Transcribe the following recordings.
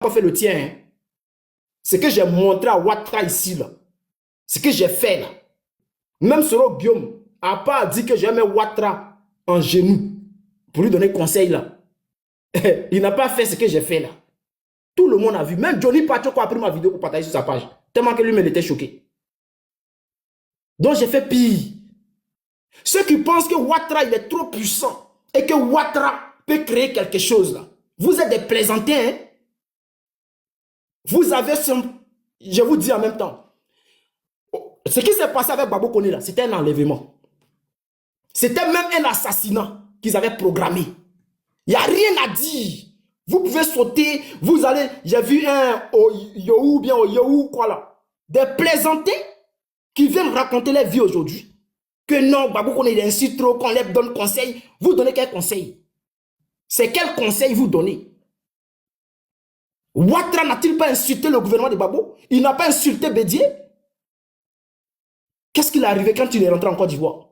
pas fait le tien. Hein. Ce que j'ai montré à Ouattara ici, là. Ce que j'ai fait, là. Même Soro Guillaume n'a pas dit que j'ai mis Ouattara en genoux pour lui donner conseil, là. Il n'a pas fait ce que j'ai fait, là. Tout le monde a vu. Même Johnny Pachoko a pris ma vidéo pour partager sur sa page. Tellement que lui-même était choqué. Donc j'ai fait pire. Ceux qui pensent que Ouattara il est trop puissant et que Ouattara peut créer quelque chose là. Vous êtes des plaisantins. Hein? Vous avez je vous dis en même temps. Ce qui s'est passé avec Babo Koné là, c'était un enlèvement. C'était même un assassinat qu'ils avaient programmé. Il n'y a rien à dire. Vous pouvez sauter, vous allez, j'ai vu un au Yohou, bien au Yohou, quoi là. Des plaisantins qui viennent raconter leur vie aujourd'hui. Que non, Babou Koné, il insiste trop, qu'on leur donne conseil. Vous donnez quel conseil? C'est quel conseil vous donnez? Ouattara n'a-t-il pas insulté le gouvernement de Babou? Il n'a pas insulté Bédié? Qu'est-ce qu'il est arrivé quand il est rentré en Côte d'Ivoire?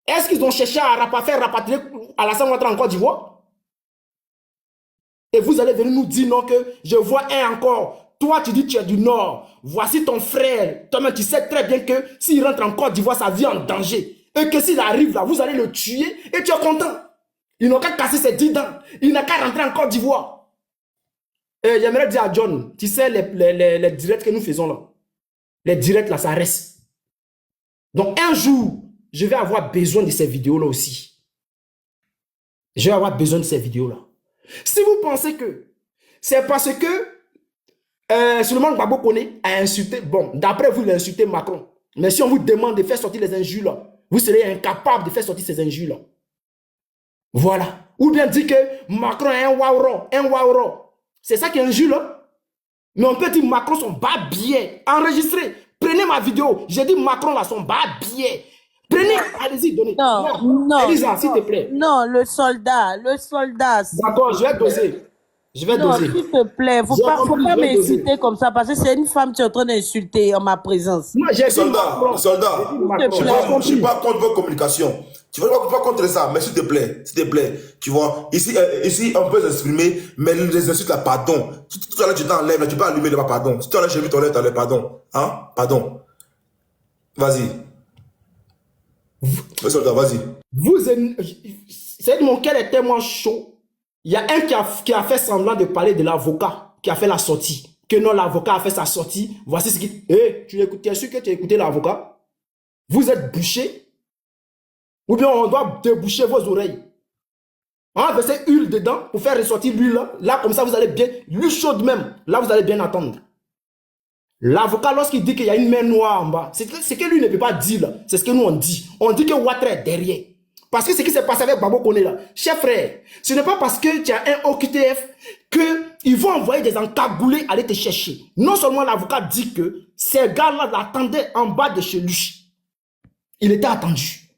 Est-ce qu'ils ont cherché à faire rapatrier Alassane Ouattara en Côte d'Ivoire? Et vous allez venir nous dire non que je vois un encore. Toi, tu dis que tu es du Nord. Voici ton frère. Toi-même, tu sais très bien que s'il rentre en Côte d'Ivoire, sa vie est en danger. Et que s'il arrive là, vous allez le tuer et tu es content. Il n'a qu'à casser ses 10 dents. Il n'a qu'à rentrer en Côte d'Ivoire. Et j'aimerais dire à John, tu sais les directs que nous faisons là. Les directs là, ça reste. Donc un jour, je vais avoir besoin de ces vidéos là aussi. Je vais avoir besoin de ces vidéos là. Si vous pensez que c'est parce que Souleymane Gbagbo Koné a insulté, bon, d'après vous, il a insulté Macron. Mais si on vous demande de faire sortir les injures là, vous serez incapable de faire sortir ces injures là. Voilà. Ou bien dire que Macron est un Waouron. C'est ça qui est injure là. Mais on peut dire Macron son bas billet. Enregistré. Prenez ma vidéo. J'ai dit Macron là, son bas billet. Prenez, allez-y, donnez. Non. Elisa, s'il te plaît. Non, le soldat. D'accord, je vais doser. Je vais doser. S'il te plaît, faut pas m'insulter comme ça parce que c'est une femme qui est en train d'insulter en ma présence. Moi, j'ai soldat, je ne suis pas contre votre communication. Tu ne vas pas contre ça, mais s'il te plaît, tu vois, ici, on peut s'exprimer, mais les insultes là, pardon. Tout à l'heure, tu t'enlèves, tu peux allumer le pardon. Si tout à l'heure, j'ai vu ton lèvre, pardon. Hein? Pardon. Vas-y. Le soldat, vas-y. C'est mon cœur est tellement chaud. Il y a un qui a fait semblant de parler de l'avocat qui a fait la sortie. Que non, l'avocat a fait sa sortie. Voici ce qu'il... tu es sûr que tu as écouté l'avocat? Vous êtes bouché? Ou bien on doit déboucher vos oreilles? On va verser huile dedans pour faire ressortir l'huile là. Là, comme ça, vous allez bien... L'huile chaude même. Là, vous allez bien attendre. L'avocat, lorsqu'il dit qu'il y a une main noire en bas, c'est ce que lui ne peut pas dire là. C'est ce que nous on dit. On dit que Ouattara est derrière. Parce que ce qui s'est passé avec Babo Koné là, chef frère, ce n'est pas parce que tu as un OQTF qu'ils vont envoyer des encagoulés aller te chercher. Non seulement l'avocat dit que ces gars-là l'attendaient en bas de chez lui. Il était attendu.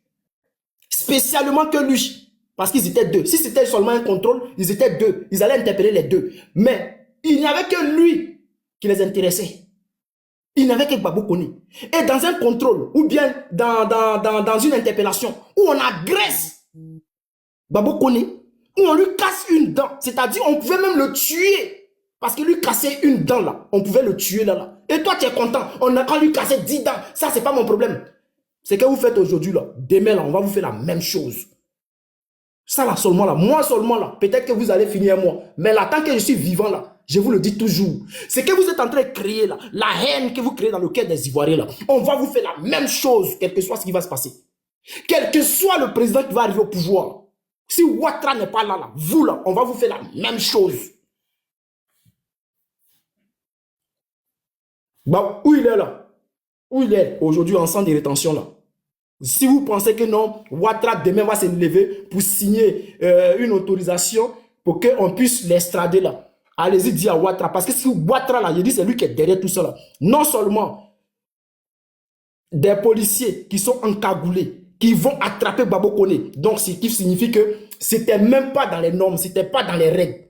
Spécialement que lui. Parce qu'ils étaient deux. Si c'était seulement un contrôle, ils étaient deux. Ils allaient interpeller les deux. Mais il n'y avait que lui qui les intéressait. Il n'avait que Babo Koné. Et dans un contrôle, ou bien dans une interpellation, où on agresse Babo Koné, où on lui casse une dent, c'est-à-dire on pouvait même le tuer, parce qu'il lui cassait une dent là, on pouvait le tuer là. Et toi tu es content, on a qu'à lui casser 10 dents, ça c'est pas mon problème. C'est que vous faites aujourd'hui là, demain là, on va vous faire la même chose. Ça là seulement là, moi seulement là, peut-être que vous allez finir moi, mais là tant que je suis vivant là, je vous le dis toujours. Ce que vous êtes en train de créer là, la haine que vous créez dans le cœur des Ivoiriens là, on va vous faire la même chose, quel que soit ce qui va se passer. Quel que soit le président qui va arriver au pouvoir. Si Ouattara n'est pas là, vous là, on va vous faire la même chose. Bah, où il est là? Où il est aujourd'hui en centre de rétention là? Si vous pensez que non, Ouattara demain va se lever pour signer une autorisation pour qu'on puisse l'extrader là. Allez-y dire à Ouattara. Parce que si Ouattara là, je dis c'est lui qui est derrière tout ça là. Non seulement des policiers qui sont encagoulés, qui vont attraper Babo Koné. Donc ce qui signifie que c'était même pas dans les normes, c'était pas dans les règles.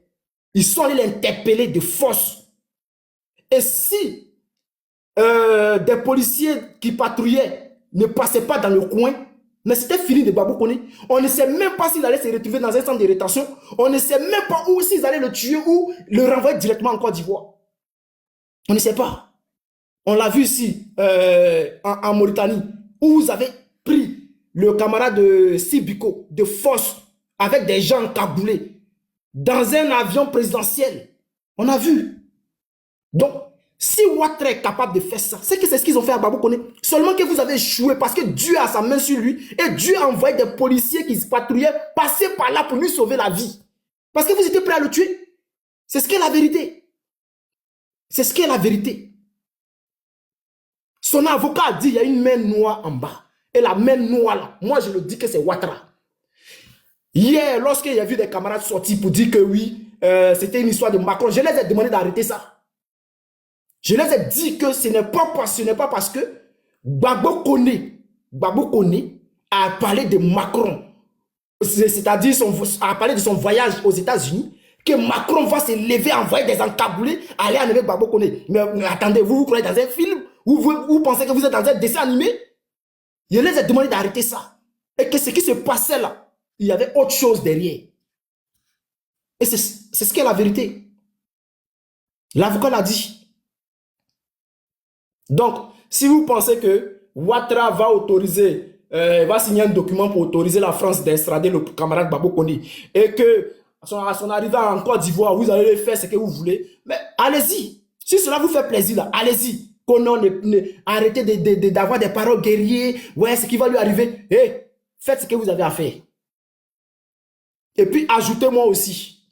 Ils sont allés l'interpeller de force. Et si des policiers qui patrouillaient ne passaient pas dans le coin, Mais c'était fini de Babou Koné. On ne sait même pas s'il allait se retrouver dans un centre de rétention. On ne sait même pas où s'ils allaient le tuer ou le renvoyer directement en Côte d'Ivoire. On ne sait pas. On l'a vu ici, en Mauritanie, où vous avez pris le camarade de Sibiko, de force, avec des gens cagoulés, dans un avion présidentiel. On a vu. Donc, si Ouattara est capable de faire ça, c'est que c'est ce qu'ils ont fait à Babou Koné. Seulement que vous avez échoué parce que Dieu a sa main sur lui et Dieu a envoyé des policiers qui se patrouillaient passer par là pour lui sauver la vie. Parce que vous étiez prêts à le tuer. C'est ce qu'est la vérité. C'est ce qu'est la vérité. Son avocat a dit il y a une main noire en bas. Et la main noire là, moi je le dis que c'est Ouattara. Hier, lorsqu'il y a vu des camarades sortir pour dire que oui, c'était une histoire de Macron, je les ai demandé d'arrêter ça. Je les ai dit que ce n'est pas parce que Babou Koné a parlé de Macron, c'est-à-dire a parlé de son voyage aux États-Unis, que Macron va se lever, envoyer des encaboulés, aller enlever Babou Koné. Mais attendez, vous croyez dans un film? Vous pensez que vous êtes dans un dessin animé? Je les ai demandé d'arrêter ça. Et que ce qui se passait là, il y avait autre chose derrière. Et c'est ce qu'est la vérité. L'avocat l'a dit. Donc, si vous pensez que Ouattara va autoriser, va signer un document pour autoriser la France d'extrader le camarade Babou Koné et que à son arrivée en Côte d'Ivoire, vous allez faire ce que vous voulez, mais allez-y. Si cela vous fait plaisir, là, allez-y. Arrêtez d'avoir des paroles guerriers. Ouais, ce qui va lui arriver. Hey, faites ce que vous avez à faire. Et puis, ajoutez-moi aussi.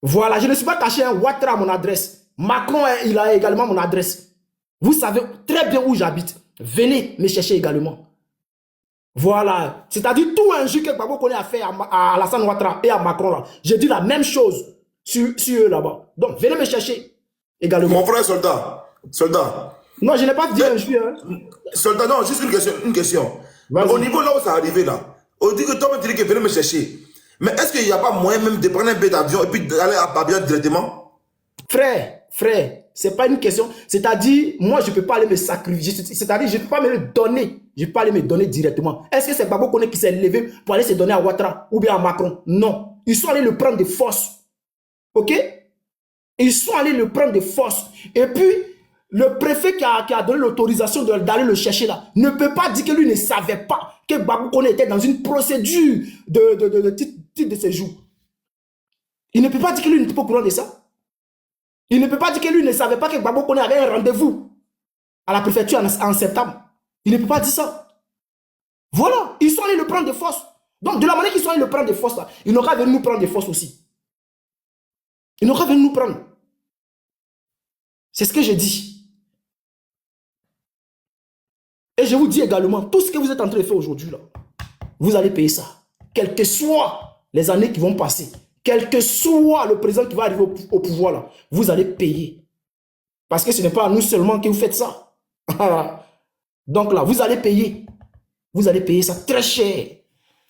Voilà, je ne suis pas caché un Ouattara à mon adresse. Macron, il a également mon adresse. Vous savez très bien où j'habite. Venez me chercher également. Voilà. C'est-à-dire tout un jeu que Babou Koné a fait à Alassane Ouattara et à Macron. Là. J'ai dit la même chose sur eux là-bas. Donc, venez me chercher également. Mon frère soldat. Non, je n'ai pas dit un jeu. Hein. Soldat, non, juste une question. Au niveau là où ça arrivé là, on dit que toi, tu dis que venez me chercher. Mais est-ce qu'il n'y a pas moyen même de prendre un billet d'avion et puis d'aller à Babia directement? Frère, c'est pas une question. C'est-à-dire, moi, je ne peux pas aller me sacrifier. C'est-à-dire, je ne peux pas me le donner. Je ne peux pas aller me donner directement. Est-ce que c'est Babou Koné qui s'est levé pour aller se donner à Ouattara ou bien à Macron? Non. Ils sont allés le prendre de force. OK? Ils sont allés le prendre de force. Et puis, le préfet qui a donné l'autorisation d'aller le chercher là ne peut pas dire que lui ne savait pas que Babou Koné était dans une procédure de titre de séjour. Il ne peut pas dire que lui n'était pas au courant de ça. Il ne peut pas dire que lui ne savait pas que Babou Koné avait un rendez-vous à la préfecture en septembre. Il ne peut pas dire ça. Voilà, ils sont allés le prendre de force. Donc, de la manière qu'ils sont allés le prendre de force, là, ils n'ont qu'à venir nous prendre de force aussi. Ils n'ont qu'à venir nous prendre. C'est ce que je dis. Et je vous dis également, tout ce que vous êtes en train de faire aujourd'hui, là, vous allez payer ça. Quelles que soient les années qui vont passer, quel que soit le président qui va arriver au pouvoir, là, vous allez payer. Parce que ce n'est pas à nous seulement que vous faites ça. Donc là, vous allez payer. Vous allez payer ça très cher.